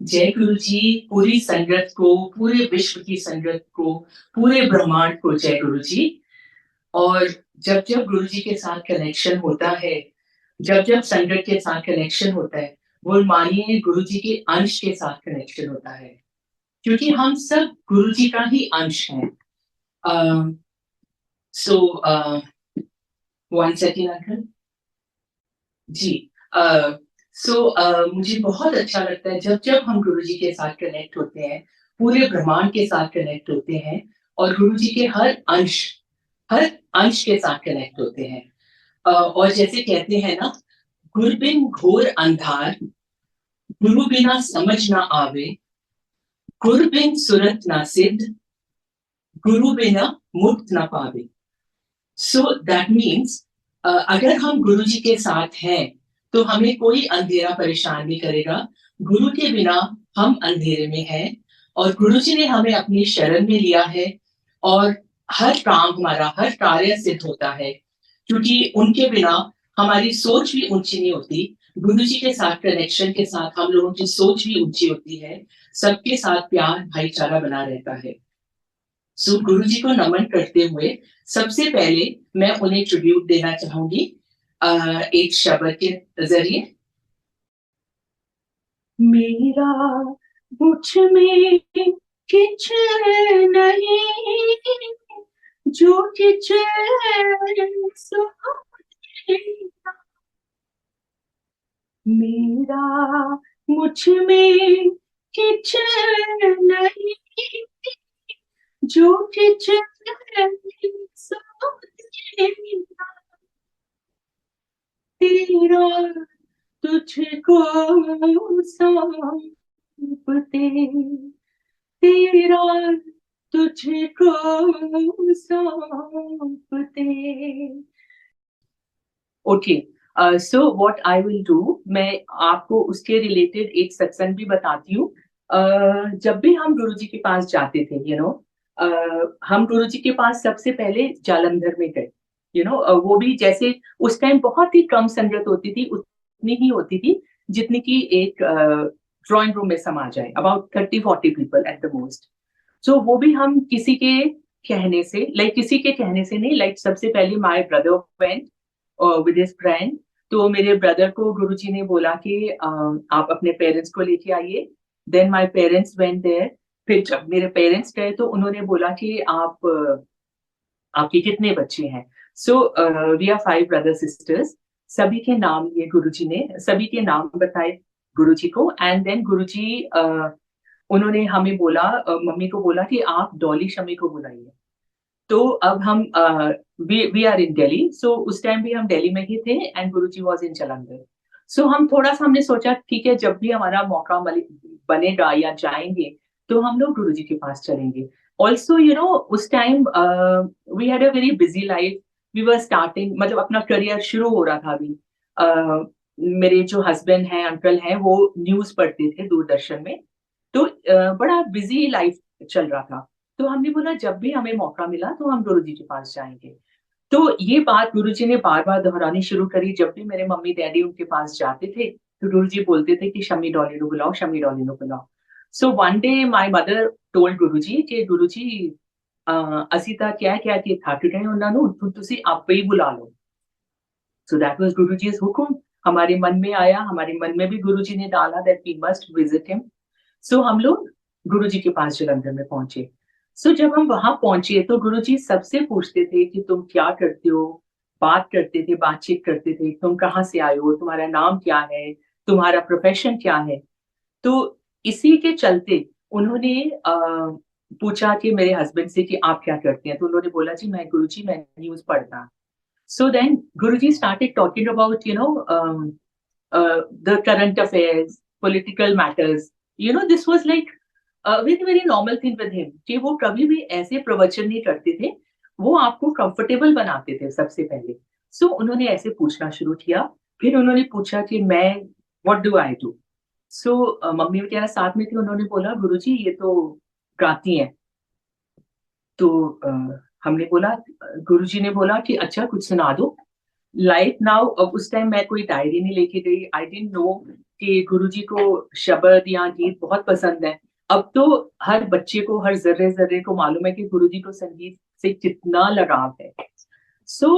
जय गुरु जी। पूरी संगत को, पूरे विश्व की संगत को, पूरे ब्रह्मांड को जय गुरु जी। और जब जब गुरु जी के साथ कनेक्शन होता है, जब जब संगत के साथ कनेक्शन होता है, वो मानिए गुरु जी के अंश के साथ कनेक्शन होता है, क्योंकि हम सब गुरु जी का ही अंश हैं। सो वन सेकेंड अंकल जी। मुझे बहुत अच्छा लगता है जब जब हम गुरु जी के साथ कनेक्ट होते हैं, पूरे ब्रह्मांड के साथ कनेक्ट होते हैं, और गुरु जी के हर अंश के साथ कनेक्ट होते हैं। और जैसे कहते हैं ना, गुरु बिन घोर अंधार, गुरु बिना समझ ना आवे, गुरु बिन सुरत ना सिद्ध, गुरु बिना मुक्त ना पावे। सो दैट मीन्स अगर हम गुरु जी के साथ हैं तो हमें कोई अंधेरा परेशान नहीं करेगा। गुरु के बिना हम अंधेरे में हैं, और गुरु जी ने हमें अपनी शरण में लिया है, और हर काम हमारा, हर कार्य सिद्ध होता है, क्योंकि उनके बिना हमारी सोच भी ऊंची नहीं होती। गुरु जी के साथ कनेक्शन के साथ हम लोगों की सोच भी ऊंची होती है, सबके साथ प्यार भाईचारा बना रहता है। सो गुरु जी को नमन करते हुए सबसे पहले मैं उन्हें ट्रिब्यूट देना चाहूंगी एक शब्द के जरिए। मेरा मुझ में किछ नहीं, जो किछ सो तेरा। मेरा मुझ में किछ नहीं, जो किछ सो तेरा। तेरा तुझको सौंपते, तेरा तुझको सौंपते। Okay. So what I will do, मैं आपको उसके रिलेटेड एक सत्संग भी बताती हूँ। जब भी हम गुरु जी के पास जाते थे, हम गुरु जी के पास सबसे पहले जालंधर में गए। वो भी जैसे उस टाइम बहुत ही कम संगत होती थी, उतनी ही होती थी जितनी की एक ड्राइंग रूम में समा जाए, about 30-40 people at the most. So वो भी हम किसी के कहने से नहीं, लाइक सबसे पहले my brother went with his friend. तो मेरे ब्रदर को गुरुजी ने बोला कि आप अपने पेरेंट्स को लेके आइए। Then my parents went there. फिर जब मेरे पेरेंट्स गए तो उन्होंने बोला कि आपके कितने बच्चे हैं। So we are 5 brother sisters. सभी के नाम लिए गुरुजी ने सभी के नाम बताए गुरुजी को, एंड देन गुरुजी उन्होंने हमें बोला, मम्मी को बोला कि आप डॉली शमी को बुलाइए। तो अब हम we are in Delhi, so उस टाइम भी हम दिल्ली में ही थे, and Guruji was in Jalandhar. So हम थोड़ा सा हमने सोचा ठीक है, जब भी हमारा मौका बनेगा या जाएंगे तो हम लोग गुरुजी के पास चलेंगे। ऑल्सो उस time we had a very busy life. We were starting, मतलब अपना करियर शुरू हो रहा था अभी। मेरे जो हस्बैंड हैं, अंकल हैं, वो न्यूज पढ़ते थे दूरदर्शन में। तो बड़ा बिजी लाइफ चल रहा था। तो हमने बोला जब भी हमें मौका मिला तो हम गुरुजी के पास जाएंगे। तो ये बात गुरुजी ने बार बार दोहरानी शुरू करी। जब भी मेरे मम्मी डैडी उनके पास जाते थे तो गुरुजी बोलते थे कि शम्मी डॉली नु बुलाओ, शम्मी डॉली नु बुलाओ। So one day my mother told Guruji कि गुरुजी ਅਸੀਂ ਤਾਂ ਕਹਿ ਕੇ ਥੱਕ ਗਏ ਉਹਨਾਂ ਨੂੰ, ਤੁਸੀਂ ਆਪੇ ही बुला लो। सो दैट वाज गुरुजी's हुक्म। हमारे मन में आया, हमारे मन में भी गुरुजी ने डाला that we must visit him. So हम लोग गुरुजी के पास जालंधर में पहुंचे। सो जब हम वहां पहुंचे तो गुरुजी सबसे पूछते थे कि तुम क्या करते हो। बात करते थे, बातचीत करते थे, तुम कहाँ से आए हो, तुम्हारा नाम क्या है, तुम्हारा प्रोफेशन क्या है। तो इसी के चलते उन्होंने पूछा कि मेरे हस्बैंड से कि आप क्या करते हैं। तो उन्होंने बोला जी मैं गुरुजी मैं न्यूज पढ़ता। So then Guruji started talking about, the current affairs, political matters. This was like a very, very normal thing with him कि वो कभी भी ऐसे प्रवचन नहीं करते थे। वो आपको कंफर्टेबल बनाते थे सबसे पहले। सो उन्होंने ऐसे पूछना शुरू किया। फिर उन्होंने पूछा कि मैं what do I do. So mummy वगैरह साथ में थी, उन्होंने बोला गुरुजी ये तो गाती हैं। तो हमने बोला, गुरुजी ने बोला कि अच्छा कुछ सुना दो। लाइफ नाउ, अब उस टाइम मैं कोई डायरी नहीं लेके गई, आई डिडंट नो कि गुरुजी को शब्द या गीत बहुत पसंद है। अब तो हर बच्चे को, हर जर्रे जर्रे को मालूम है कि गुरुजी को संगीत से कितना लगाव है। सो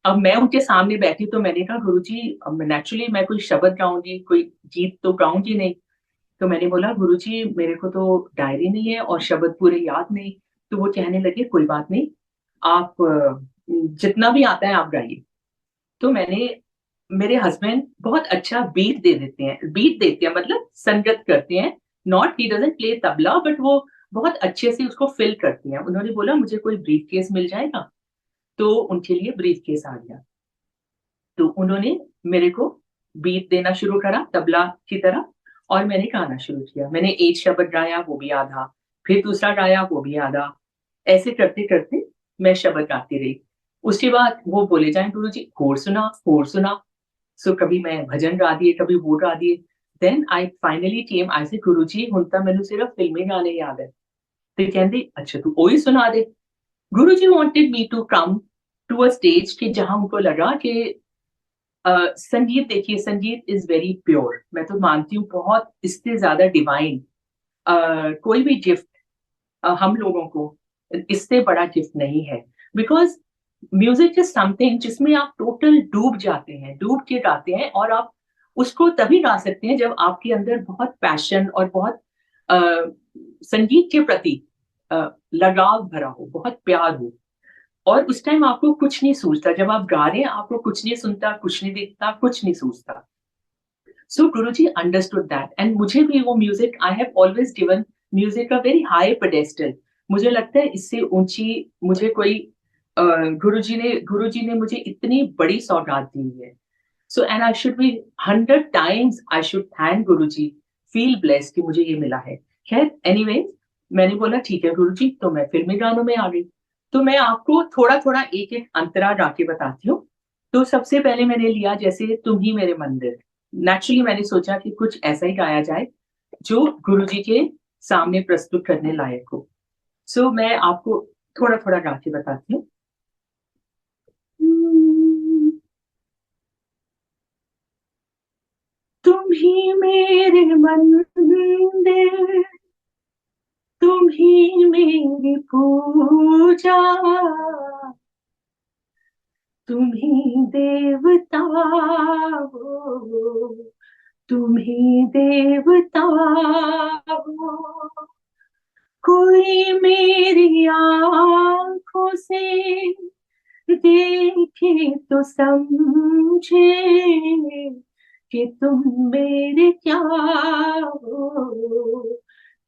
अब मैं उनके सामने बैठी तो मैंने कहा, गुरुजी नेचुरली मैं कोई शब्द गाऊंगी, कोई गीत तो गाऊंगी नहीं। तो मैंने बोला, गुरुजी मेरे को तो डायरी नहीं है और शब्द पूरे याद नहीं। तो वो कहने लगे, कोई बात नहीं, आप जितना भी आता है आप गाइए। तो मेरे हस्बैंड बहुत अच्छा बीट दे देते हैं, बीट देते हैं मतलब संगत करते हैं। Not he doesn't play tabla, but वो बहुत अच्छे से उसको फिल करते हैं। उन्होंने बोला, मुझे कोई ब्रीफ केस मिल जाएगा? तो उनके लिए ब्रीफ केस आ गया। तो उन्होंने मेरे को बीट देना शुरू करा तबला की तरह, और मैंने गाना शुरू किया। मैंने एक शब्द गाया, वो भी आधा, फिर दूसरा गाया, वो भी आधा। ऐसे करते करते मैं शब्द गाती रही। उसके बाद वो बोले जाए, गुरु जी और सुना, और सुना। सो कभी मैं भजन गा दिए, कभी वो गा दिए। देन आई फाइनली केम, आई से, गुरु जी हुण तां मैनू सिर्फ फिल्मी गाने याद है। ते कहंदे, अच्छा तू ओही सुना दे। Guru ji wanted me to come to a stage कि जहां उनको लगा कि संगीत, देखिए संगीत इज वेरी प्योर, मैं तो मानती हूँ बहुत इससे ज्यादा डिवाइन कोई भी गिफ्ट हम लोगों को इससे बड़ा गिफ्ट नहीं है। बिकॉज म्यूजिक इज समथिंग जिसमें आप टोटल डूब जाते हैं, डूब के गाते हैं, और आप उसको तभी गा सकते हैं जब आपके अंदर बहुत पैशन और बहुत अ, संगीत के प्रति लगाव भरा हो, बहुत प्यार हो। और उस टाइम आपको कुछ नहीं सूझता, जब आप गा रहे हैं आपको कुछ नहीं सुनता, कुछ नहीं दिखता, कुछ नहीं सूझता। सो गुरुजी अंडरस्टूड दैट, एंड मुझे भी वो music, I have always given music a very high pedestal. मुझे लगता है इससे ऊंची मुझे कोई गुरुजी ने मुझे इतनी बड़ी सौगात दी है। So and I should be 100 times I should thank Guruji, feel blessed कि मुझे ये मिला है। खैर एनीवे, मैंने बोला ठीक है गुरुजी, तो मैं फिल्मी गानों में आ गई। तो मैं आपको थोड़ा थोड़ा एक एक अंतरा गा के बताती हूँ। तो सबसे पहले मैंने लिया जैसे तुम ही मेरे मंदिर। नेचुरली मैंने सोचा कि कुछ ऐसा ही गाया जाए जो गुरुजी के सामने प्रस्तुत करने लायक हो। सो मैं आपको थोड़ा थोड़ा गा के बताती हूँ। तुम ही मेरे मंदिर, तुम ही मेरी पूजा, तुम ही देवता हो, तुम ही देवता हो। कोई मेरी आंखों से देखे तो समझे कि तुम मेरे क्या हो,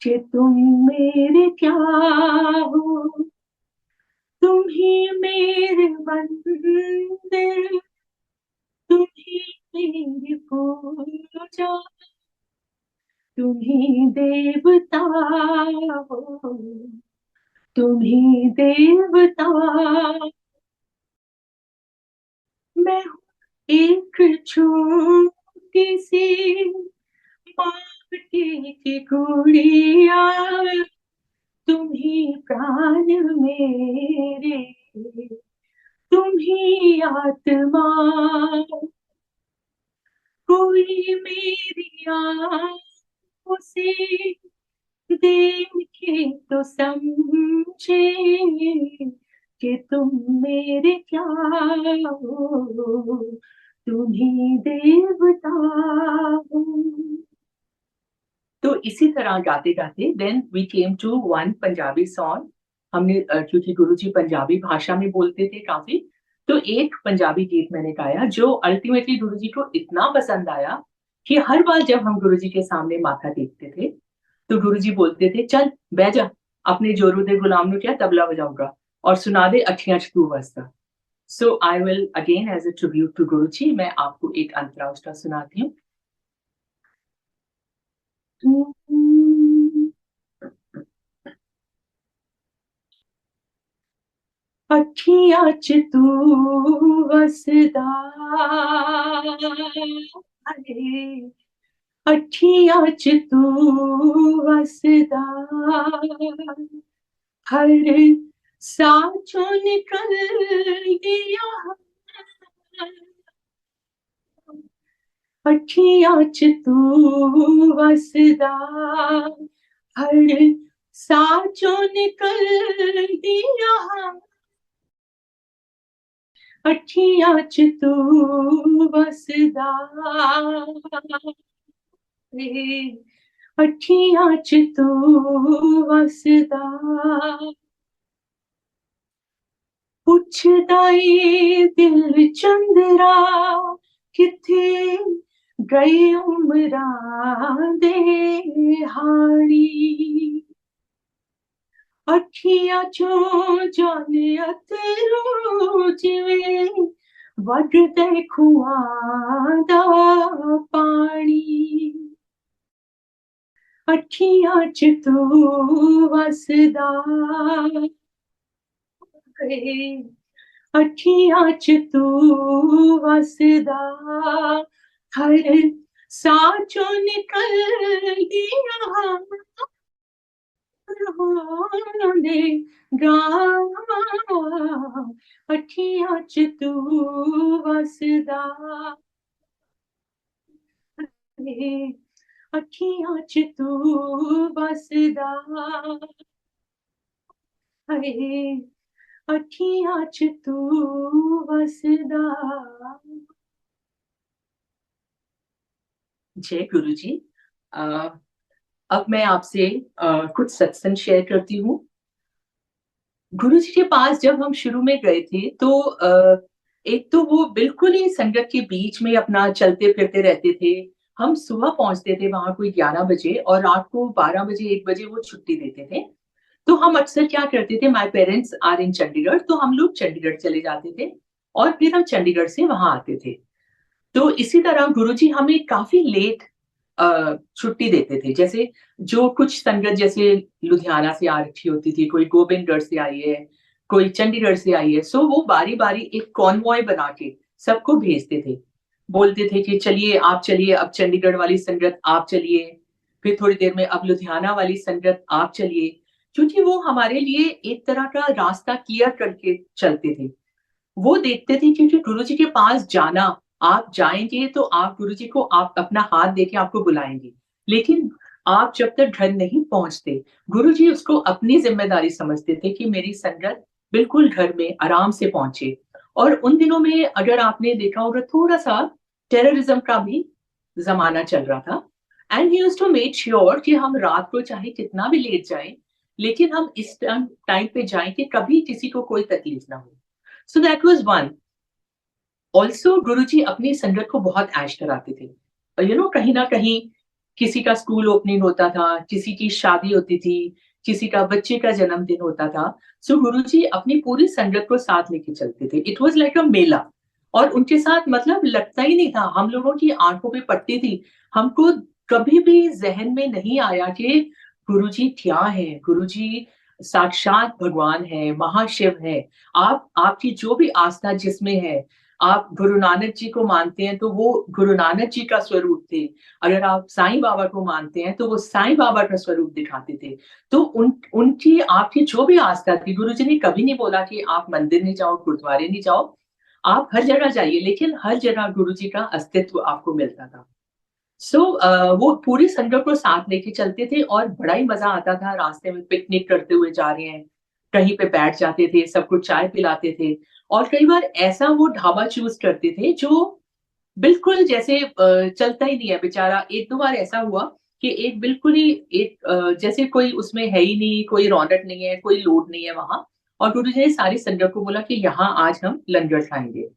कि तुम मेरे क्या हो। तुम ही मेरे मंदिर, तुम ही मेरी पूजा, तुम ही देवता हो, तुम ही देवता। मैं हूँ एक छोटी सी माटी की गुड़िया, तुम ही प्राण मेरे, तुम ही आत्मा। कोई मेरी आंखों से देखे तो समझे कि तुम मेरे क्या हो, तुम ही देवता हो। तो इसी तरह गाते गाते then we came to one Punjabi song. हमने क्योंकि गुरुजी पंजाबी भाषा में बोलते थे काफी, तो एक पंजाबी गीत मैंने गाया जो अल्टीमेटली गुरुजी को इतना पसंद आया कि हर बार जब हम गुरुजी के सामने माथा टेकते थे तो गुरुजी बोलते थे, चल बह जा, अपने जोरू दे गुलाम नु क्या तबला बजाऊंगा, और सुना दे अखियां च तू वसदा। So I will again as a tribute to Guruji, मैं आपको एक अंतरा उसका सुनाती हूँ। अखियां च तू वसदा है, अखियां च तू वसदा, हर सांसों निकल दिया अखियां च तू वसदा हर साचो निकल दिया अखियां च तू वसदा अखियां च तू वसदा पुछदा ए दिल चंदरा किथे गए उमरा दे हानी अखियां चो जाने अतरू जिवें वगदे खुआं दा पानी अखियां च तू वसदा अखियां च तू वसदा हर साचो निकल दिया दे गा अखियां च तू वसदा अखियां च तू वसदा अखियां च तू वसदा। जय गुरु जी। अब मैं आपसे कुछ सत्संग शेयर करती हूँ। गुरु जी के पास जब हम शुरू में गए थे तो एक तो वो बिल्कुल ही संगत के बीच में अपना चलते फिरते रहते थे। हम सुबह पहुंचते थे वहां कोई 11 बजे और रात को 12 बजे 1 बजे वो छुट्टी देते थे। तो हम अक्सर क्या करते थे, my parents are in Chandigarh, तो हम लोग चंडीगढ़ चले जाते थे और फिर हम चंडीगढ़ से वहां आते थे। तो इसी तरह गुरुजी हमें काफी लेट छुट्टी देते थे। जैसे जो कुछ संगत जैसे लुधियाना से आ रखी होती थी, कोई गोबिंदगढ़ से आई है, कोई चंडीगढ़ से आई है, सो वो बारी बारी एक कॉन्वॉय बना के सबको भेजते थे। बोलते थे कि चलिए आप चलिए, अब चंडीगढ़ वाली संगत आप चलिए, फिर थोड़ी देर में अब लुधियाना वाली संगत आप चलिए, क्योंकि वो हमारे लिए एक तरह का रास्ता क्लियर करके चलते थे। वो देखते थे क्योंकि गुरुजी के पास जाना, आप जाएंगे तो आप गुरुजी को आप अपना हाथ देके आपको बुलाएंगे, लेकिन आप जब तक घर नहीं पहुंचते, गुरुजी उसको अपनी जिम्मेदारी समझते थे कि मेरी संगत बिल्कुल घर में आराम से पहुंचे। और उन दिनों में अगर आपने देखा होगा थोड़ा सा टेररिज्म का भी जमाना चल रहा था, and he used to make sure कि हम रात को चाहे कितना भी लेट जाएं, लेकिन हम इस टाइम पे जाएं कि कभी किसी को कोई तकलीफ ना हो। So that was one. Also, गुरुजी अपनी संगत को बहुत ऐश कराते थे। कहीं ना कहीं किसी का स्कूल ओपनिंग होता था, किसी की शादी होती थी, किसी का बच्चे का जन्मदिन होता था। सो गुरुजी अपनी पूरी संगत को साथ लेके चलते थे। इट वाज लाइक अ मेला। और उनके साथ मतलब लगता ही नहीं था, हम लोगों की आंखों पे पड़ती थी। हमको कभी भी जहन में नहीं आया कि गुरुजी क्या है। गुरुजी साक्षात भगवान है, महाशिव है। आप आपकी जो भी आस्था जिसमें है, आप गुरु नानक जी को मानते हैं तो वो गुरु नानक जी का स्वरूप थे। अगर आप साईं बाबा को मानते हैं तो वो साईं बाबा का स्वरूप दिखाते थे। तो उनकी आपकी जो भी आस्था थी, गुरुजी ने कभी नहीं बोला कि आप मंदिर नहीं जाओ, गुरुद्वारे नहीं जाओ, आप हर जगह जाइए, लेकिन हर जगह गुरुजी का अस्तित्व आपको मिलता था। सो वो पूरी संगत को साथ लेके चलते थे और बड़ा ही मजा आता था। रास्ते में पिकनिक करते हुए जा रहे हैं, कहीं पे बैठ जाते थे, सबको चाय पिलाते थे। और कई बार ऐसा वो ढाबा चूज करते थे जो बिल्कुल जैसे चलता ही नहीं है बेचारा। एक दो बार ऐसा हुआ कि एक बिल्कुल ही एक जैसे कोई उसमें है ही नहीं, कोई रौनक नहीं है, कोई लोड नहीं है वहां। और गुरु जी ने सारी संगत को बोला कि यहाँ आज हम लंगर खाएंगे।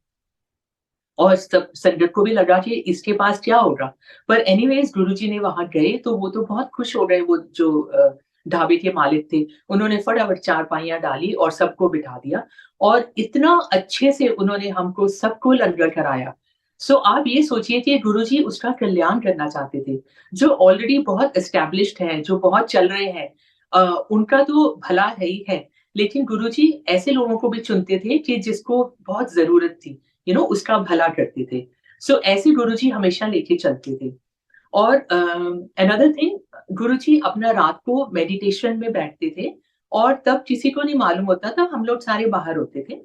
और सब संगत को भी लगा कि इसके पास क्या होगा। पर एनीवेज गुरुजी ने वहां गए तो वो तो बहुत खुश हो गए। वो जो ढाबे के मालिक थे, उन्होंने फटाफट चारपाइयां डाली और सबको बिठा दिया। और इतना अच्छे से उन्होंने हमको सबको लंगर कराया। सो आप ये सोचिए कि गुरुजी उसका कल्याण करना चाहते थे। जो ऑलरेडी बहुत एस्टेब्लिश्ड हैं, जो बहुत चल रहे हैं, उनका तो भला है ही है, लेकिन गुरुजी ऐसे लोगों को भी चुनते थे कि जिसको बहुत जरूरत थी, उसका भला करते थे। सो ऐसे गुरुजी हमेशा लेके चलते थे। और अनदर थिंग, गुरुजी अपना रात को मेडिटेशन में बैठते थे और तब किसी को नहीं मालूम होता था, हम लोग सारे बाहर होते थे।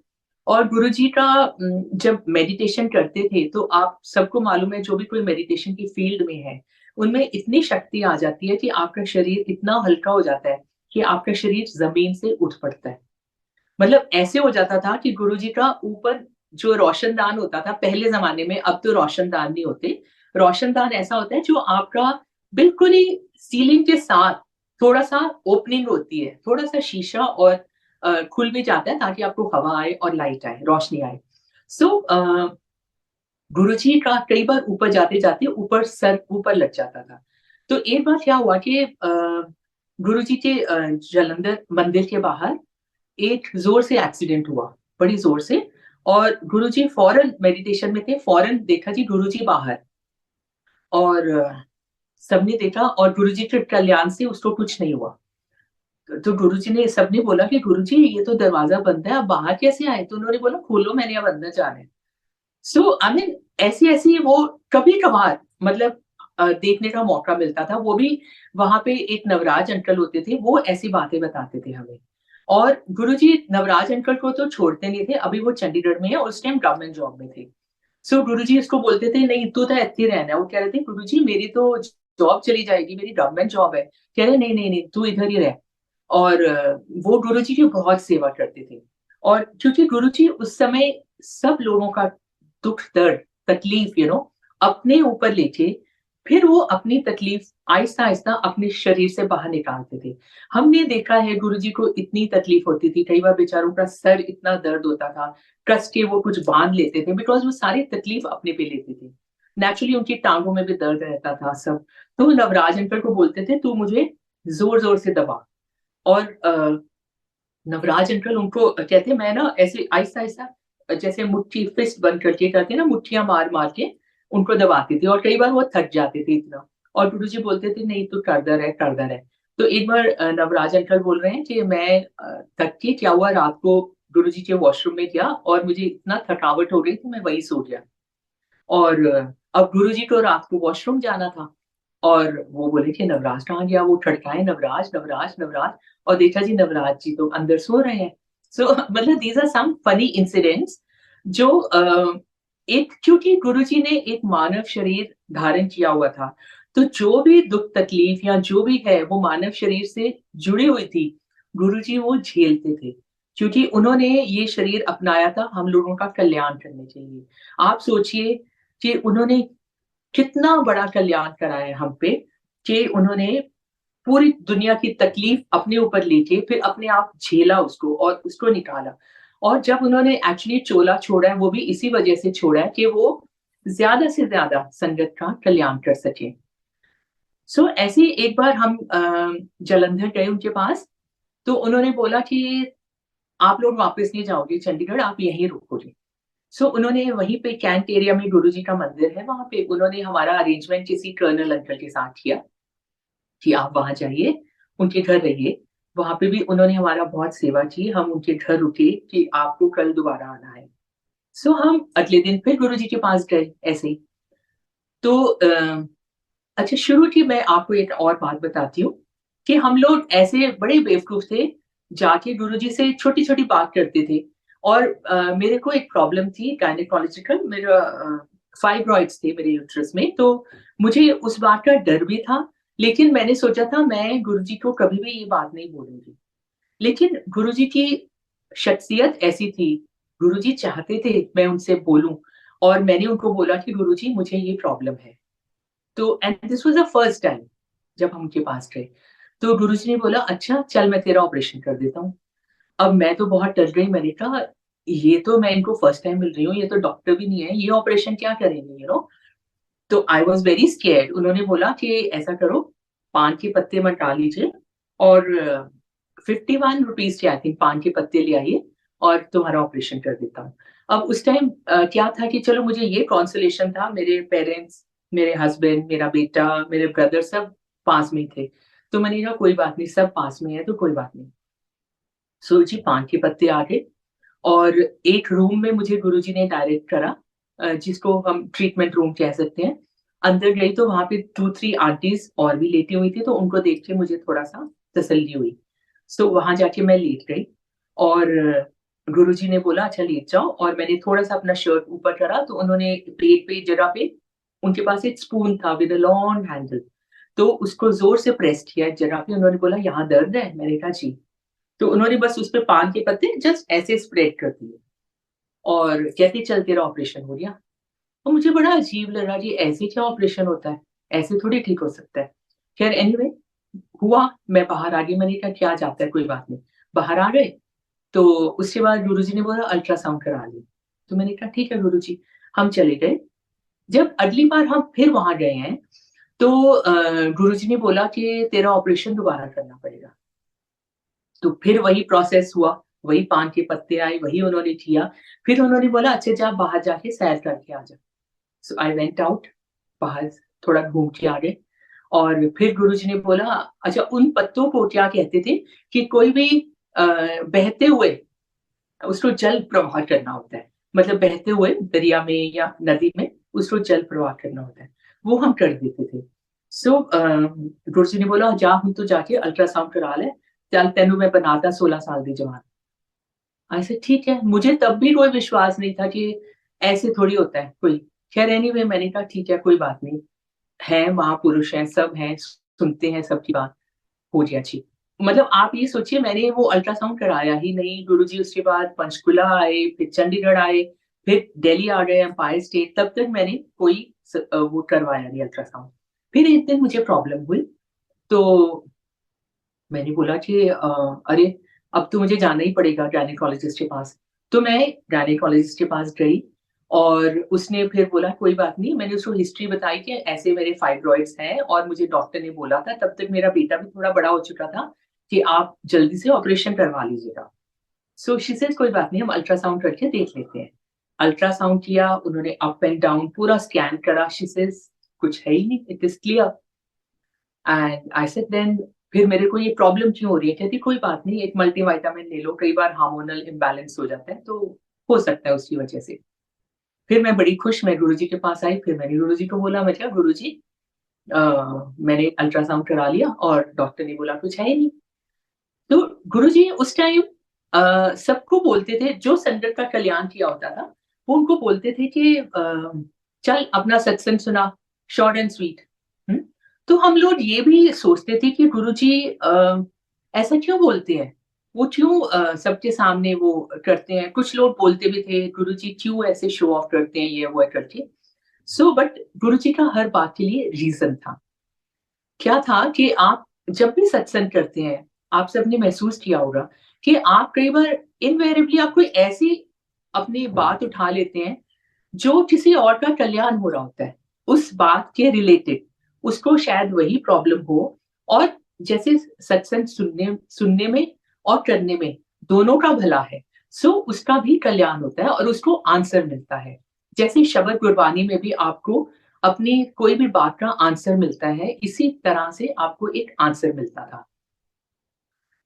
और गुरुजी का जब मेडिटेशन करते थे तो आप सबको मालूम है, जो भी कोई मेडिटेशन की फील्ड में है, उनमें इतनी शक्ति आ जाती है कि आपका शरीर इतना हल्का हो जाता है कि आपका शरीर जमीन से उठ पड़ता है। मतलब ऐसे हो जाता था कि गुरुजी का ऊपर जो रोशनदान होता था पहले ज़माने में, अब तो रोशनदान नहीं होते। रोशनदान ऐसा होता है जो आपका बिल्कुल ही सीलिंग के साथ थोड़ा-सा ओपनिंग होती है, थोड़ा-सा शीशा और खुल भी जाता है ताकि आपको हवा आए और लाइट आए, रोशनी आए। सो गुरुजी का कई बार ऊपर जाते-जाते ऊपर सर ऊपर लग जाता था। तो एक बार क्या हुआ कि गुरुजी के जालंधर मंदिर के बाहर एक ज़ोर से एक्सीडेंट हुआ, बड़ी ज़ोर से, और गुरुजी फ़ौरन मेडिटेशन में थे, फ़ौरन देखा जी गुरुजी बाहर, और सबने देखा और गुरुजी के कल्याण से उसको कुछ नहीं हुआ। तो गुरुजी ने सबने बोला कि गुरुजी ये तो दरवाज़ा बंद है, आप बाहर कैसे आए? तो उन्होंने बोला खोलो, मैंने अब अंदर जाना है। सो आई मीन ऐसी-ऐसी वो कभी-कभार मतलब देखने का मौका मिलता था, वो भी वहाँ पे एक नवराज अंकल होते थे, वो ऐसी बातें बताते थे हमें। और गुरुजी नवराज अंकल को तो छोड़ते नहीं थे, अभी वो चंडीगढ़ में है और उस टाइम गवर्नमेंट जॉब में थे। सो गुरुजी इसको बोलते थे, "नहीं, तू तो इत्थे ही रहना है।" वो कह रहे थे, "गुरुजी मेरी तो जॉब चली जाएगी, मेरी गवर्नमेंट जॉब है।" कह रहे, "नहीं, नहीं, नहीं, तू इधर ही रह।" और वो गुरुजी की बहुत सेवा करते थे। और क्योंकि गुरुजी उस समय सब लोगों का दुःख दर्द, तकलीफ अपने ऊपर लेके फिर वो अपनी तकलीफ आहिस्ता-आहिस्ता अपने शरीर से बाहर निकालते थे। हमने देखा है गुरुजी को इतनी तकलीफ होती थी, कई बार बेचारों का सर इतना दर्द होता था, कस के वो कुछ बाँध लेते थे बिकॉज़ वो सारी तकलीफ अपने पे लेते थे। नेचुरली उनकी टाँगों में भी दर्द रहता था सब। तो नवराज अंकल को बोलते थे, "तू मुझे ज़ोर-ज़ोर से दबा।" और नवराज अंकल उनको कहते हैं, मैं ना ऐसे आहिस्ता-आहिस्ता जैसे मुट्ठी फिस्ट बंद करके करते हैं ना, मुट्ठियाँ मार-मार के उनको दबाती थी और कई बार वो थक जाते थे इतना। और गुरुजी बोलते थे, "नहीं तू करदा रह, करदा रह।" तो एक बार नवराज अंकल बोल रहे हैं कि मैं थक के क्या हुआ रात को गुरुजी के वॉशरूम में गया और मुझे इतना थकावट हो गई कि मैं वहीं सो गया। और अब गुरुजी को रात को वॉशरूम जाना था और वो बोले कि नवराज कहाँ गया? वो खड़काए, "नवराज, नवराज, नवराज।" और देखा जी नवराज जी तो अंदर सो रहे हैं। सो मतलब these are some funny incidents जो एक क्योंकि गुरुजी ने एक मानव शरीर धारण किया हुआ था, तो जो भी दुःख तकलीफ या जो भी है वो मानव शरीर से जुड़ी हुई थी, गुरुजी वो झेलते थे। क्योंकि उन्होंने ये शरीर अपनाया था हम लोगों का कल्याण करने के लिए। आप सोचिए कि उन्होंने कितना बड़ा कल्याण करा है हम पे कि उन्होंने पूरी दुनिया की तकलीफ अपने ऊपर लेके फिर अपने आप झेला उसको और उसको निकाला। और जब उन्होंने एक्चुअली चोला छोड़ा है, वो भी इसी वजह से छोड़ा है कि वो ज़्यादा से ज़्यादा संगत का कल्याण कर सकें। सो ऐसे ही एक बार हम जालंधर गए उनके पास, तो उन्होंने बोला कि आप लोग वापस नहीं जाओगे चंडीगढ़, आप यहीं रुकोगे। सो उन्होंने वहीं पे कैंट एरिया में गुरुजी का मंदिर है, वहाँ पे उन्होंने हमारा अरेंजमेंट किसी कर्नल अंकल के साथ किया कि आप वहाँ जाइए, उनके घर रहिए। वहाँ पे भी उन्होंने हमारा बहुत सेवा की, हम उनके घर रुके कि आपको कल दोबारा आना है। सो हम अगले दिन फिर गुरुजी के पास गए ऐसे ही। तो अच्छा, शुरू की मैं आपको एक और बात बताती हूँ कि हम लोग ऐसे बड़े बेवकूफ़ थे, जाके गुरुजी से छोटी-छोटी बात करते थे। और मेरे को एक प्रॉब्लम थी गायनेकोलॉजिकल, मेरा फाइब्रॉइड्स थे मेरे यूट्रस में, तो मुझे उस बात का डर भी था, लेकिन मैंने सोचा था मैं गुरुजी को कभी भी ये बात नहीं बोलूँगी। लेकिन गुरुजी की शख्सियत ऐसी थी, गुरुजी चाहते थे मैं उनसे बोलूँ और मैंने उनको बोला कि गुरुजी मुझे ये प्रॉब्लम है। तो and this was the first time जब हम उनके पास गए। तो गुरुजी ने बोला, "अच्छा चल मैं तेरा ऑपरेशन कर देता हूँ।" अब मैं तो बहुत डर गई, मैंने कहा ये तो मैं इनको फर्स्ट टाइम मिल रही हूँ, ये तो डॉक्टर भी नहीं है, ये ऑपरेशन क्या करेंगे तो आई वाज़ वेरी स्केयर्ड। उन्होंने बोला कि ऐसा करो, पान के पत्ते मंगा लीजिए और ₹51 के आई थिंक पान के पत्ते ले आइए और तुम्हारा ऑपरेशन कर देता हूँ। अब उस टाइम क्या था कि चलो मुझे ये कंसोलेशन था, मेरे पेरेंट्स, मेरे हस्बैंड, मेरा बेटा, मेरे ब्रदर सब पास में ही थे। तो मैंने कहा कोई बात नहीं, सब पास में है तो कोई बात नहीं। सो जी पान के पत्ते आ गए और एक रूम में मुझे गुरुजी ने डायरेक्ट करा, जिसको हम ट्रीटमेंट रूम कह सकते हैं। अंदर गई तो वहाँ पे 2-3 आंटीज़ और भी लेटी हुई थी, तो उनको देख के मुझे थोड़ा-सा तसल्ली हुई। सो वहाँ जाके मैं लेट गई और गुरुजी ने बोला अच्छा लेट जाओ, और मैंने थोड़ा सा अपना शर्ट ऊपर करा तो उन्होंने प्लेट पे जगह पे उनके पास एक स्पून था विद अ लॉन्ग हैंडल, तो उसको जोर से प्रेस किया एक जगह पे। उन्होंने बोला यहाँ दर्द है, मैंने कहा जी। तो उन्होंने बस उस पे पान के पत्ते जस्ट ऐसे स्प्रेड कर दिए और कहते चल तेरा ऑपरेशन हो गया। तो मुझे बड़ा अजीब लगा कि ऐसे क्या ऑपरेशन होता है, ऐसे थोड़ी ठीक हो सकता है। खैर एनीवे हुआ, मैं बाहर आ गई, मैंने कहा क्या जाता है कोई बात नहीं। बाहर आ गए तो उसके बाद गुरुजी ने बोला अल्ट्रासाउंड करा ली। तो मैंने कहा ठीक है गुरुजी। हम चले गए। जब अगली बार हम फिर वहां गए हैं तो गुरुजी ने बोला कि तेरा ऑपरेशन दोबारा करना पड़ेगा। तो फिर वही प्रोसेस हुआ, वही पान के पत्ते आए, वही उन्होंने किया। फिर उन्होंने बोला अच्छा जा बाहर जाके सैर करके आ जा। सो आई वेंट आउट, बाहर थोड़ा घूम के आ गए। और फिर गुरुजी ने बोला अच्छा उन पत्तों को क्या कहते थे कि कोई भी बहते हुए उसको जल प्रवाह करना होता है, मतलब बहते हुए दरिया में या नदी में उसको जल प्रवाह करना होता है, वो हम कर देते थे। सो गुरुजी ने बोला जा हम तो जाके अल्ट्रासाउंड करा ले, चल तेनू मैं बनाता 16 साल दी जवान। ऐसे ठीक है, मुझे तब भी कोई विश्वास नहीं था कि ऐसे थोड़ी होता है कोई। खैर एनीवे मैंने कहा ठीक है कोई बात नहीं, है महापुरुष हैं, सब हैं, सुनते हैं सबकी बात, हो गया ठीक। मतलब आप ये सोचिए मैंने वो अल्ट्रासाउंड कराया ही नहीं, गुरुजी उसके बाद पंचकुला आए, फिर चंडीगढ़ आए, फिर दिल्ली आ गए, एम्पायर स्टेट, तब तक मैंने कोई वो करवाया नहीं अल्ट्रासाउंड। फिर एक दिन मुझे प्रॉब्लम हुई, तो मैंने बोला कि अरे अब तो मुझे जाना ही पड़ेगा गायनेकोलॉजिस्ट के पास। तो मैं गायनेकोलॉजिस्ट के पास गई और उसने फिर बोला कोई बात नहीं, मैंने उसको हिस्ट्री बताई कि ऐसे मेरे फाइब्रॉइड्स हैं और मुझे डॉक्टर ने बोला था, तब तक मेरा बेटा भी थोड़ा बड़ा हो चुका था, कि आप जल्दी से ऑपरेशन करवा लीजिएगा। सो शी सेड कोई बात नहीं, हम अल्ट्रासाउंड करके देख लेते हैं। अल्ट्रासाउंड किया, उन्होंने अप एंड डाउन पूरा स्कैन करा, शी सेज कुछ है ही नहीं, it is clear. And I said then फिर मेरे को ये प्रॉब्लम क्यों हो रही है? कहती कोई बात नहीं, एक मल्टीविटामिन ले लो, कई बार हार्मोनल इम्बैलेंस हो जाता है तो हो सकता है उसकी वजह से। फिर मैं बड़ी खुश, मैं गुरुजी के पास आई, फिर मैंने गुरुजी को बोला, मैं क्या गुरुजी अ, मैंने अल्ट्रासाउंड करा लिया और डॉक्टर ने बोला कुछ है ही नहीं। तो गुरुजी उस टाइम सबको बोलते थे, जो संगत का कल्याण किया होता था वो उनको बोलते थे कि चल अपना सत्संग सुना, शॉर्ट एंड स्वीट। तो हम लोग ये भी सोचते थे कि गुरुजी ऐसा क्यों बोलते हैं, वो क्यों सबके सामने वो करते हैं। कुछ लोग बोलते भी थे गुरुजी क्यों ऐसे शो ऑफ करते हैं, ये वो है करके। सो बट गुरुजी का हर बात के लिए रीजन था। क्या था कि आप जब भी सत्संग करते हैं, आप सबने महसूस किया होगा कि आप कई बार इनवेरिएबली आप कोई ऐसी अपनी बात उठा लेते हैं जो किसी और का कल्याण हो रहा होता है, उस बात के रिलेटेड, उसको शायद वही प्रॉब्लम हो, और जैसे सत्संग सुनने सुनने में और करने में दोनों का भला है, सो उसका भी कल्याण होता है और उसको आंसर मिलता है। जैसे शबद गुरबानी में भी आपको अपनी कोई भी बात का आंसर मिलता है, इसी तरह से आपको एक आंसर मिलता था।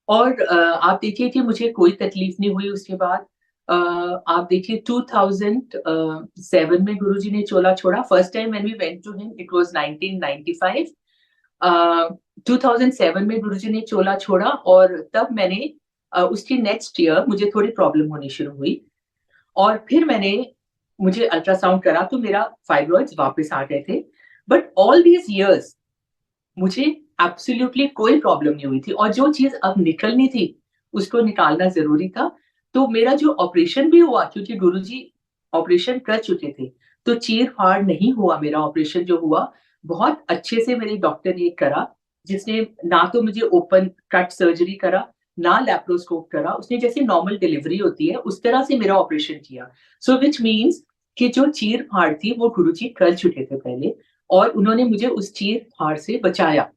और आप देखिए कि मुझे कोई तकलीफ नहीं हुई उसके बाद। आप देखिए 2007 में गुरुजी ने चोला छोड़ा। First time when we went to him it was 1995। 2007 में गुरुजी ने चोला छोड़ा और तब मैंने उसके नेक्स्ट ईयर मुझे थोड़ी प्रॉब्लम होनी शुरू हुई और फिर मुझे अल्ट्रासाउंड करा तो मेरा फाइब्रॉइड्स वापस आ गए थे। बट ऑल दीज इयर्स मुझे एब्सोल्युटली कोई प्रॉब्लम नहीं हुई थी, और जो चीज़ अब निकलनी थी, उसको निकालना ज़रूरी था। तो मेरा जो ऑपरेशन भी हुआ, क्योंकि गुरुजी ऑपरेशन कर चुके थे, तो चीर-फाड़ नहीं हुआ। मेरा ऑपरेशन जो हुआ, बहुत अच्छे से मेरे डॉक्टर ने करा, जिसने ना तो मुझे ओपन कट सर्जरी करा, ना लैप्रोस्कोप करा। उसने जैसे नॉर्मल डिलीवरी होती है, उस तरह से मेरा ऑपरेशन किया। सो व्हिच मीन्स कि जो चीर-फाड़ थी, वो गुरुजी कर चुके थे पहले, और उन्होंने मुझे उस चीर-फाड़ से बचाया।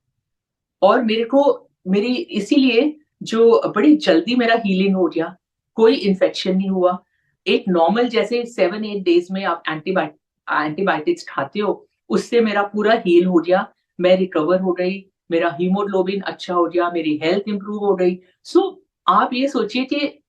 और मेरे को मेरी इसीलिए जो बड़ी जल्दी मेरा हीलिंग हो गया, कोई इन्फेक्शन नहीं हुआ। एक नॉर्मल जैसे 7-8 डेज़ में आप एंटीबायोटिक्स खाते हो, उससे मेरा पूरा हील हो गया, मैं रिकवर हो गई, मेरा हीमोग्लोबिन अच्छा हो गया, मेरी हेल्थ इम्प्रूव हो गई। सो आप ये सोचिए कि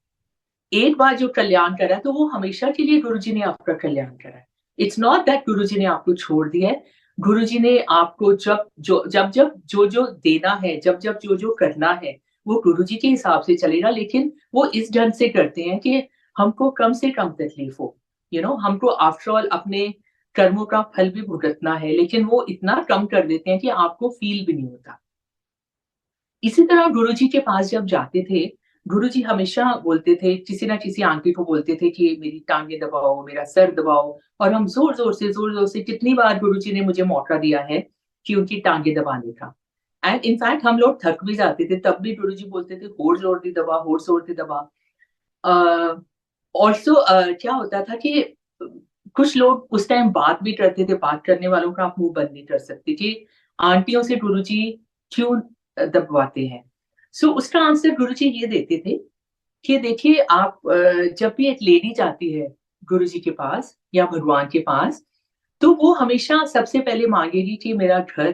एक बार जो कल्याण करा है, तो वो हमेशा के लिए गुरुजी ने आपका कल्याण करा है। इट्स नॉट दैट गुरुजी ने आपको छोड़ दिया है। गुरुजी ने आपको जब जो देना है, जब जो करना है, वो गुरुजी के हिसाब से चलेगा। लेकिन वो इस ढंग से करते हैं कि हमको कम से कम तकलीफ हो, हमको आफ्टर ऑल अपने कर्मों का फल भी भुगतना है, लेकिन वो इतना कम कर देते हैं कि आपको फील भी नहीं होता। इसी तरह गुरुजी के पास जब जाते थे, गुरुजी हमेशा बोलते थे, किसी ना किसी आंटी को बोलते थे कि मेरी टांगें दबाओ, मेरा सर दबाओ, और हम जोर-जोर से कितनी बार गुरुजी ने मुझे मौका दिया है कि उनकी टांगें दबाने का। एंड इनफैक्ट हम लोग थक भी जाते थे, तब भी गुरुजी बोलते थे, "होड़ जोर से दबा, होड़ जोर से दबा।" अ, ऑल्सो क्या होता था कि कुछ लोग उस टाइम बात भी करते थे, बात करने वालों का आप मुँह बंद नहीं कर सकते कि आंटियों से गुरुजी क्यों दबवाते हैं। सो उसका आंसर गुरुजी ये देते थे कि देखिए आप जब भी एक लेडी जाती है गुरुजी के पास या भगवान के पास, तो वो हमेशा सबसे पहले माँगेगी कि मेरा घर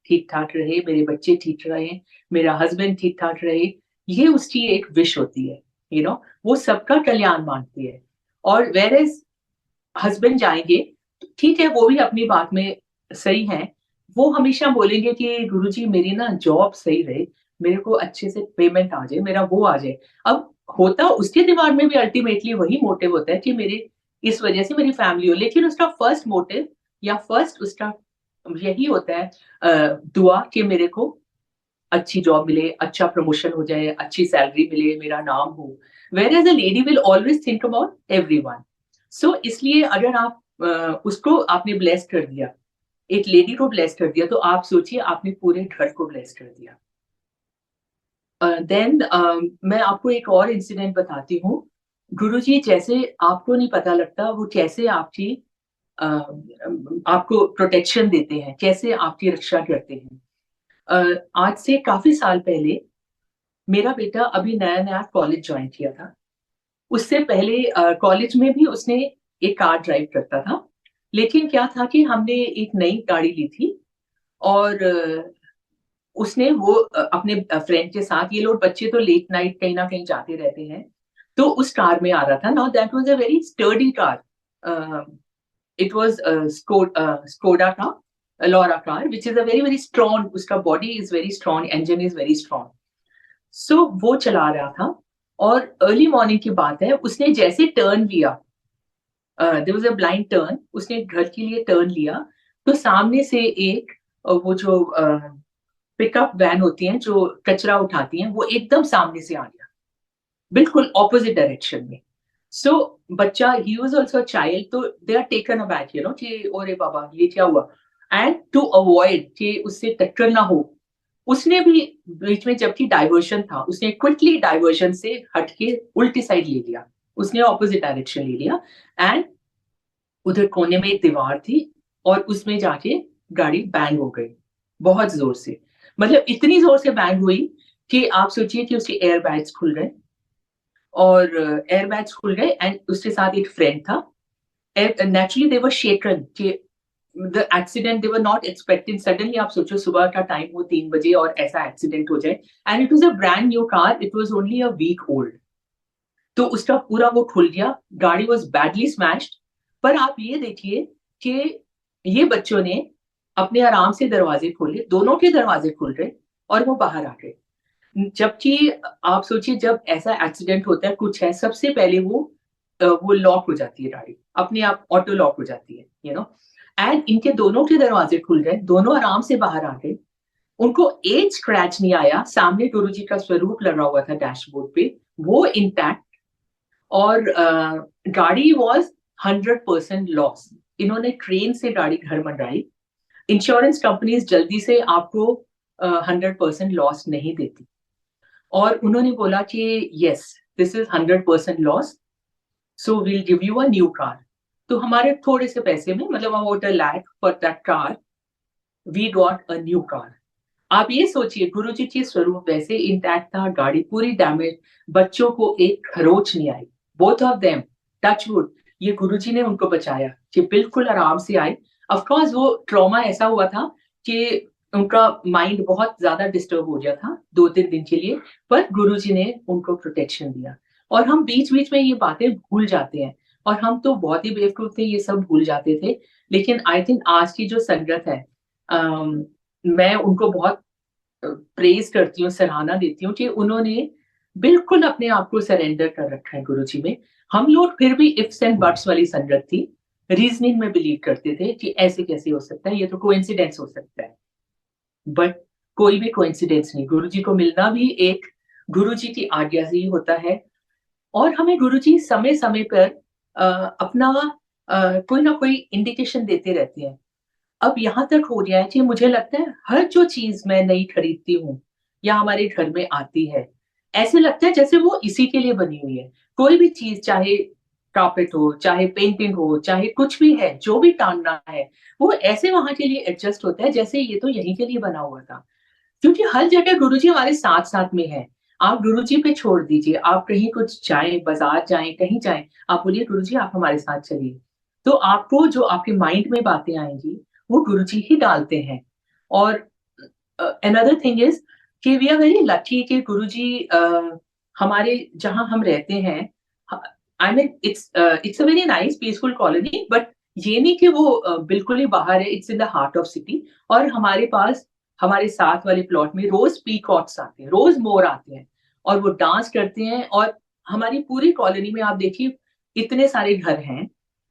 ठीक-ठाक रहे, मेरे बच्चे ठीक रहें, मेरा हस्बैंड ठीक-ठाक रहे। ये उसकी एक विश होती है, वो सबका कल्याण माँगती है। और व्हेयर एज़ हस्बैंड जाएँगे, ठीक है वो भी अपनी बात में सही हैं। वो हमेशा बोलेंगे कि गुरुजी मेरी ना जॉब सही रहे, मेरे को अच्छे से पेमेंट आ जाए, मेरा वो आ जाए। अब होता उसके दिमाग में भी अल्टीमेटली वही मोटिव होता है कि मेरे इस वजह से मेरी फैमिली हो, लेकिन उसका फर्स्ट मोटिव या फर्स्ट उसका यही होता है दुआ कि मेरे को अच्छी जॉब मिले, अच्छा प्रमोशन हो जाए, अच्छी सैलरी मिले, मेरा नाम हो। Whereas a lady will always think about everyone. So इसलिए अगर आप उसको आपने ब्लेस कर दिया, एक लेडी को ब्लेस कर दिया, तो आप सोचिए आपने पूरे घर को ब्लेस कर दिया। देन मैं आपको एक और इंसिडेंट बताती हूँ। गुरुजी जैसे आपको नहीं पता लगता वो कैसे आपको प्रोटेक्शन देते हैं, कैसे आपकी रक्षा करते हैं। आज से काफ़ी साल पहले मेरा बेटा अभी नया-नया कॉलेज जॉइन किया था। उससे पहले कॉलेज में भी उसने एक कार ड्राइव करता था। लेकिन क्या था कि हमने एक नई गाड़ी ली थी और उसने वो अपने फ्रेंड के साथ ये लोग बच्चे तो लेट नाइट कहीं न कहीं जाते रहते हैं। तो उस कार में आ रहा था। Now that was a very sturdy car. Uh, it was Skoda का Laura car which is a very, very strong, उसका body is very strong, engine is very strong. So वो चला रहा था और अर्ली मॉर्निंग की बात है, उसने जैसे टर्न लिया, there was a blind turn, उसने घर के लिए टर्न लिया, तो सामने से एक वो जो पिकअप वैन होती हैं, जो कचरा उठाती हैं, वो एकदम सामने से आ गया, बिल्कुल ऑपोज़िट डायरेक्शन में। सो बच्चा, he was also a child, तो दे आर टेकन अबैक, कि अरे बाबा! ये क्या हुआ? एंड टू अवॉइड कि उससे टक्कर ना हो, उसने भी बीच में जबकि डाइवर्शन था, उसने क्विकली डाइवर्शन से हट के उल्टी साइड ले लिया। उसने अपोज़िट डायरेक्शन ले लिया एंड उधर कोने में एक दीवार थी और उसमें जाके गाड़ी बैंग हो गई, बहुत ज़ोर से। मतलब इतनी ज़ोर से बैंग हुई कि आप सोचिए कि उसके एयर बैग्स खुल गए और एयर बैग्स खुल गए एंड उसके साथ एक फ्रेंड था। नेचुरली दे वर शेकन कि the accident they were not expecting, suddenly आप सोचो सुबह का टाइम हो 3 बजे और ऐसा एक्सीडेंट हो जाए and it was a brand new car, it was only a week old. तो उसका पूरा वो खुल गया, गाड़ी वाज़ बैडली स्मैश्ड। पर आप ये देखिए कि ये बच्चों ने अपने आराम से दरवाजे खोले, दोनों के दरवाजे खुल गए और वो बाहर आ गए। जबकि आप सोचिए जब ऐसा एक्सीडेंट होता है, कुछ है, सबसे पहले वो लॉक हो जाती है गाड़ी, अपने आप ऑटो लॉक हो जाती है, एंड इनके दोनों के दरवाजे खुल गए, दोनों आराम से बाहर आ गए। उनको एक स्क्रैच नहीं आया, सामने गुरुजी का स्वरूप लगा हुआ था डैशबोर्ड पे, वो इंटैक्ट। और गाड़ी वाज़ 100% लॉस। इन्होंने ट्रेन से गाड़ी घर मंगाई। इंश्योरेंस कंपनीज़ जल्दी से आपको 100% लॉस नहीं देती। और उन्होंने बोला कि yes, this is 100% loss, so we'll give you a new car. तो हमारे थोड़े से पैसे में, मतलब about a lakh for that car, we got a new car. आप ये सोचिए गुरुजी की स्वरूप वैसे इंटैक्ट था, गाड़ी पूरी डैमेज, बच्चों को एक खरोच नहीं आई। Both of them, touch wood, ये गुरुजी ने उनको बचाया कि बिल्कुल आराम से आए। ऑफ कोर्स वो ट्रॉमा ऐसा हुआ था कि उनका माइंड बहुत ज़्यादा डिस्टर्ब हो गया था 2-3 दिन के लिए, पर गुरुजी ने उनको प्रोटेक्शन दिया। और हम बीच-बीच में ये बातें भूल जाते हैं और हम तो बहुत ही बेवकूफ़ थे, ये सब भूल जाते थे। लेकिन आई थिंक आज की जो संगत है, मैं उनको बहुत प्रेज़ करती हूँ, सराहना देती हूँ कि उन्होंने बिल्कुल अपने आप को सरेंडर कर रखा है गुरुजी में। हम लोग फिर भी इफ्स एंड बट्स वाली संगत थी। रीज़निंग में बिलीव करते थे कि ऐसे कैसे हो सकता है, ये तो कोइंसिडेंस हो सकता है। बट कोई भी कोइंसिडेंस नहीं, गुरुजी को मिलना भी एक गुरुजी की आज्ञा से ही होता है। और हमें गुरुजी समय-समय पर अपना कोई ना कोई इंडिकेशन देते रहते हैं। अब यहाँ तक हो गया है कि मुझे लगता है हर जो चीज़ मैं नई खरीदती हूँ या हमारे घर में आती है, ऐसे लगता है जैसे वो इसी के लिए बनी हुई है। कोई भी चीज़ चाहे कार्पेट हो, चाहे पेंटिंग हो, चाहे कुछ भी है, जो भी टाँगना है, वो ऐसे वहाँ के लिए एडजस्ट होता है जैसे ये तो यहीं के लिए बना हुआ था। क्योंकि हर जगह गुरुजी हमारे साथ-साथ में हैं। आप गुरुजी पे छोड़ दीजिए, आप कहीं कुछ जाएँ, बाज़ार जाएँ, कहीं जाएँ, आप बोलिए गुरुजी आप हमारे साथ चलिए। तो आपको जो आपके माइंड में बातें आएँगी, वो गुरुजी ही डालते हैं। और अनदर थिंग इज़ कि वी आर वेरी लकी कि गुरुजी हमारे जहाँ हम रहते हैं, ह I mean it's a very nice peaceful colony, but ये नहीं कि वो बिल्कुल ही बाहर है, it's in the heart of city. और हमारे पास हमारे साथ वाले प्लॉट में रोज़ पीकॉक्स आते हैं, रोज़ मोर आते हैं और वो डांस करते हैं। और हमारी पूरी कॉलोनी में आप देखिए इतने सारे घर हैं,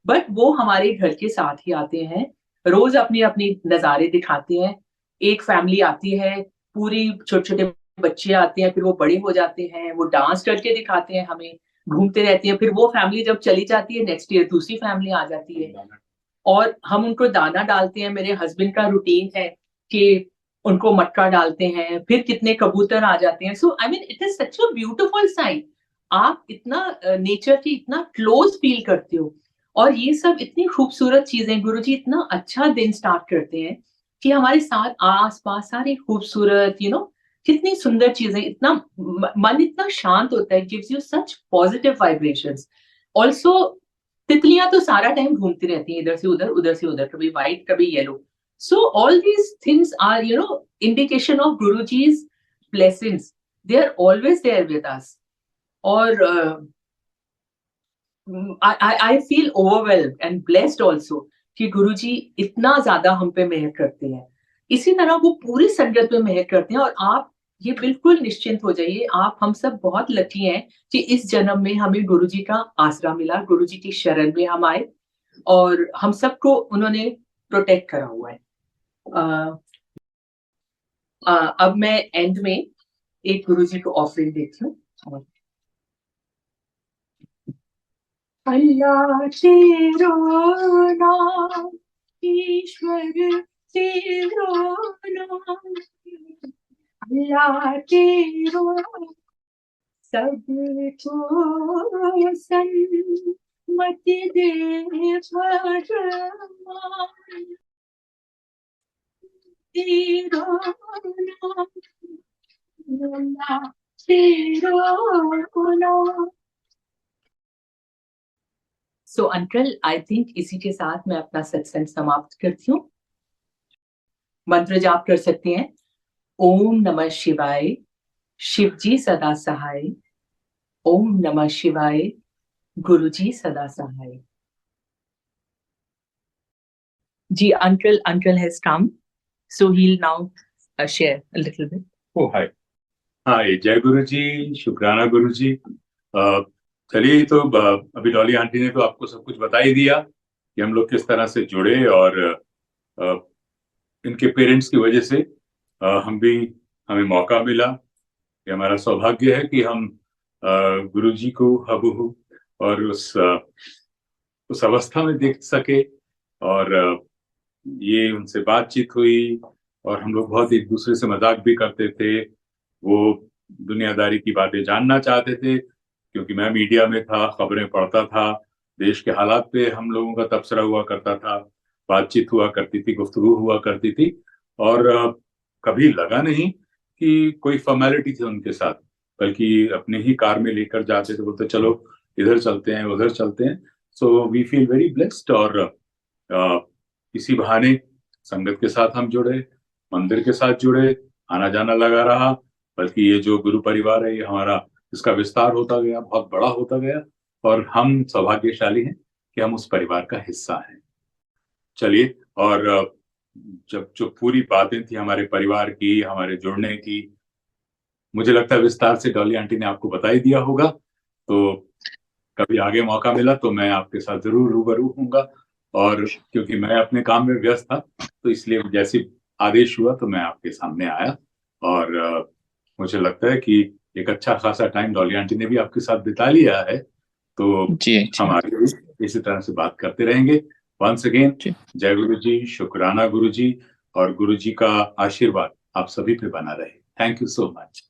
बट वो हमारे घर के साथ ही आते हैं, रोज़ अपनी-अपनी नज़ारे दिखाते हैं। एक फैमिली आती है, पूरी छोटे-छोटे बच्चे आते हैं, फिर वो बड़े हो जाते हैं, वो डांस करके दिखाते हैं हमें, घूमते रहते हैं, फिर वो फैमिली जब चली जाती है, नेक्स्ट ईयर दूसरी फैमिली आ जाती है। और हम उनको दाना डालते हैं, मेरे हस्बैंड का रूटीन है कि उनको मटका डालते हैं, फिर कितने कबूतर आ जाते हैं। So I mean it is such a beautiful sight. आप इतना नेचर की इतना क्लोज़ फ़ील करते हो। और ये सब इतनी खूबसूरत चीज़ें, गुरुजी इतना अच्छा दिन स्टार्ट करते हैं कि हमारे साथ आस-पास सारी खूबसूरत कितनी सुंदर चीज़ें, इतना मन इतना शांत होता है, gives you such positive vibrations. Also तितलियाँ तो सारा टाइम घूमती रहती हैं, उधर से उधर, कभी व्हाइट, कभी yellow. So all these things are indication of Guruji's blessings. They are always there with us. और I feel overwhelmed and blessed also कि गुरुजी इतना ज़्यादा हम पे मेहर करते हैं। इसी तरह वो पूरी संगत पे मेहर करते हैं। और आप ये बिल्कुल निश्चिंत हो जाइए, आप हम सब बहुत लकी हैं कि इस जन्म में हमें गुरुजी का आसरा मिला, गुरुजी की शरण में हम आए और हम सबको उन्होंने प्रोटेक्ट करा हुआ है। अ अब मैं एंड में एक गुरुजी को ऑफरिंग देती हूँ। अल्लाह तेरो नाम, ईश्वर तेरो नाम, अल्लाह तेरो सबको सन्मति दे भगवान, तेरो नाम, अल्लाह तेरो नाम। सो अंकल आई थिंक इसी के साथ मैं अपना सत्संग समाप्त करती हूँ। मंत्र जाप कर सकते हैं। ओम नमः शिवाय, शिवजी सदा सहाय। ओम नमः शिवाय, गुरुजी सदा सहाय। जी uncle has come, so he'll now share a little bit. Oh hi. हाँ, ये जय गुरु जी, शुक्राना गुरु जी। चलिए, तो अभी डॉली आंटी ने तो आपको सब कुछ बता ही दिया कि हम लोग किस तरह से जुड़े। और अ, इनके पेरेंट्स की वजह से हमें मौका मिला। ये हमारा सौभाग्य है कि हम गुरु जी को हबहू और उस अवस्था में देख सके। और ये उनसे बातचीत हुई और हम लोग बहुत एक दूसरे से मजाक भी करते थे। वो दुनियादारी की बातें जानना चाहते थे क्योंकि मैं मीडिया में था, खबरें पढ़ता था, देश के हालात पे हम लोगों का तबसरा हुआ करता था, बातचीत हुआ करती थी, गुफ्तगू हुआ करती थी। और कभी लगा नहीं कि कोई फॉर्मेलिटी थी उनके साथ, बल्कि अपने ही कार में लेकर जाते थे, बोलते चलो इधर चलते हैं, उधर चलते हैं। So we feel very blessed. और इसी बहाने संगत के साथ हम जुड़े, मंदिर के साथ जुड़े, आना जाना लगा रहा। बल्कि ये जो गुरु परिवार है, ये हमारा इसका विस्तार होता गया, बहुत बड़ा होता गया। और हम सौभाग्यशाली हैं कि हम उस परिवार का हिस्सा हैं। चलिए, और जब जो पूरी बातें थी हमारे परिवार की, हमारे जुड़ने की, मुझे लगता है विस्तार से डॉली आंटी ने आपको बता ही दिया होगा। तो कभी आगे मौका मिला तो मैं आपके साथ जरूर रूबरू हूँगा, और क्योंकि मैं अपने काम में व्यस्त था तो इसलिए जैसे आदेश हुआ तो मैं आपके सामने आया। और मुझे लगता है कि एक अच्छा खासा टाइम डॉली आंटी ने भी आपके साथ बिता लिया है, तो जी जी हम आगे भी इसी तरह से बात करते रहेंगे। वंस अगेन जी। जय गुरु जी, शुक्राना गुरु जी, और गुरु जी का आशीर्वाद आप सभी पे बना रहे। Thank you so much.